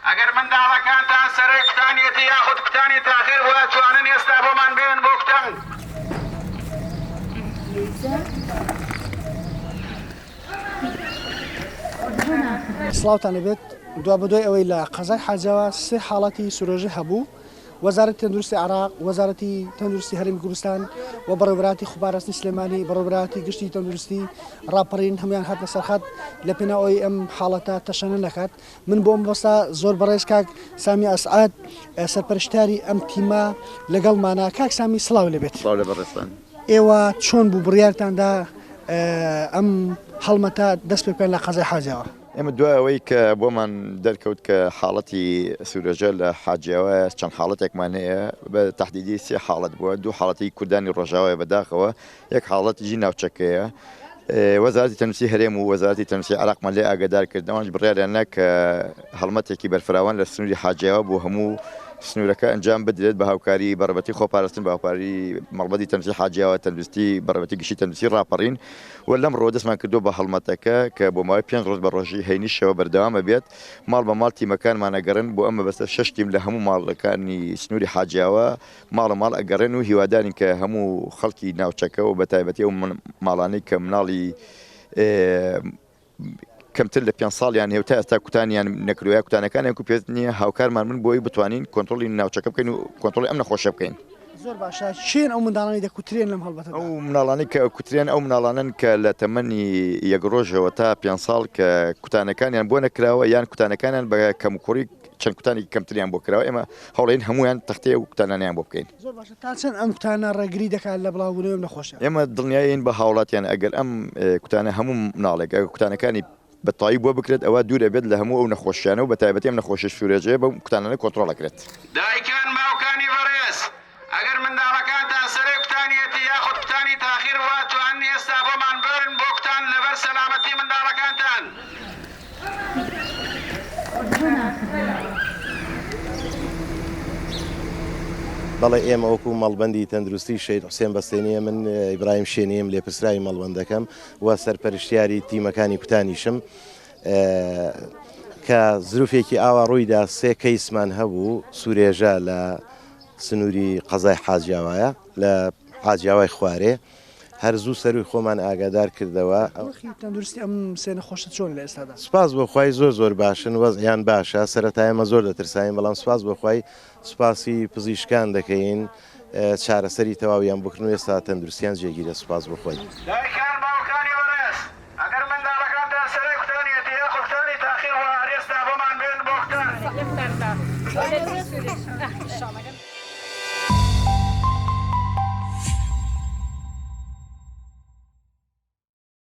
ئەگەر منداڵەکانتان سەرەی کوتانیەتی یاخود کوتانی تاخیر وە توانن ئێستا بۆمان بێن بۆ کوتان. سڵاوتان لەبێت دوا بەدوای ئەوەی لە قەزای حاجەوە سێ حاڵەتی سورۆژە هەبوو. وەزارەتی تەندروستی عێراق، وەزارەتی تەندروستی هەرێمی کوردستان و بەڕێوەبەراتی خوبارەستی سلێمانی، بەڕێوەبەراتی گشتی تەندروستی ڕاپەڕین هەمویان هاتنە سەرخەت لە پێناوەی ئەم حاڵەتە تەشەنە نەکات. من بۆ ئەم بەستا زۆر بەڕێز کاک سامی ئەسعاد سەرپەرشتیاری ئەم تیمە لەگەڵمانە. کاک سامی سڵاو لەبێت. سڵاو لە بەڕێستان. ئێوە چۆن بوو بڕیارتاندا ئەم هەڵمەتە دەست پێ بکەن لە قەزای حاجەوە؟ ئێمە دوای ئەوەی کە بۆمان دەرکەوت کە حاڵەتی سوورەژە لە حاجیاوە چەند حاڵەتێکمان هەیە بە تەحدیدی سێ حاڵەت بووە، دوو حاڵەتی کوردانی ڕۆژاوای بەداخەوە، یەک حاڵەتیژی ناوچەکەیە. وەزارەتی تەنووسی هەرێم و وەزارەتی تەنووسی عێراقمان لێ ئاگادار کردەوەش بڕیاریانە کە هەڵمەتێکی بەرفراوان لە سنووری حاجیاوە بۆ هەموو سنوورەکە ئەنجام بدرێت بە هاوکاری بەڕێوەبەتی خۆپاراستن بە هاوکاری مەڵبەتی تەنووسی حاجیاوە، تەندروستی بەڕێوەبەتی گشتی تەندروستی ڕاپەڕین. و لەم ڕۆ دەستمان کردو بە هەڵمەتەکە کە بۆ ماوەی 5 ڕۆژ بە ڕۆژی هەینیشەوە بەردەوامە بێت، ماڵ بە ماڵ تیمەکانمانە گەڕن بۆ ئەمە بەستە 6 تیم لە هەموو ماڵەکانی سنووری حاجیاوە ماڵە ماڵ ئەگەڕێن و هیوادارین کە هەموو خەڵکی ناوچەکە و بەتایبەتی ئەو ماڵانەی کە مناڵی کەمتر لە 5 ساڵیان هێو تا ئێستا کوتانیان نەکردووە، کوتانەکانیان کو پێت نییە، هاوکارمان من بۆی بتوانین کۆنتترۆلی ناوچەکە بکەین و کۆنتترۆلی ئەم نەخۆشە بکەین. زۆر باشە. چێن ئەو منداڵانی دەکوترێن لەم هەڵبەتە؟ ئەو مناڵانی کە کوترێن ئەو مناڵانن کە لە تەمەنی یەک ڕۆژەوە تا 5 ساڵ کە کوتانەکانیان بۆ نەکراوە یان کوتانەکانیان بە کەمکوڕی چەند کوتانی کەمتریان بۆ کراوە، ئێمە هەوڵین هەمویان تەختەیە و کوتانانیان بۆ بکەین. زۆر باشە. تا چەند ئەم کوتانە ڕێگری دەکات لە بڵاوبوونەوەی نەخۆشە؟ ئێمە دڵنیاین بە هاوڵاتیان ئەگەر ئەم کوتانە هەموو مناڵێک ئەگەر کوتانەکانی بەتایی بۆ بکرێت ئەوە دوورە بێت لە هەموو ئەو نەخۆشیانە و بەتایبەتی ئەم نەخۆشیە سوورێجەیە بە کوتانانە کۆنتترۆڵەکرێت. دایکان باوکانی بەڕێز، ئەگەر منداڵەکانتان سەرەی کوتانیەتی یاخود کوتانی تاخیر وە توانن ئێستا بۆمان بێن بۆ کوتان لەبەر سەلامەتی منداڵەکانتان. بەڵێ ئێمە وەکو مەڵبەندی تەندروستی شەید حوسێن بەستێنیە، من ئیبراهیم شێنیم لێپرسراوی مەڵبەندەکەم و سەرپەرشتیاری تیمەکانی کوتانیشم کە زروفێکی ئاوا ڕوویدا سێ کەیسمان هەبوو سوورێژە لە سنووری قەزای حاجیاوایە لە حاجیاوای خوارێ، هەرزوو سەروی خۆمان ئاگادار کردەوە. تەندروستی ئەم سێ نەخۆشە چۆن لە ئێستادا؟ سوپاس بۆخوای زۆر باشن، وەزعیان باشە. سەرەتای ئێمە زۆر دەترساین، بەڵام سوپاس بۆخوای سوپاسی پزیشکان دەکەین چارەسەری تەواویان بکردن و ئێستا تەندروستیان جێگیرە. سوپاس بۆخوای. دایکان باوکانی بەڕێز، ئەگەر منداڵەکانتان سەرەی کوتانیەتی یاخود کوتانی تاخیر وە ئێستا بۆمان بێن بۆ کوتان.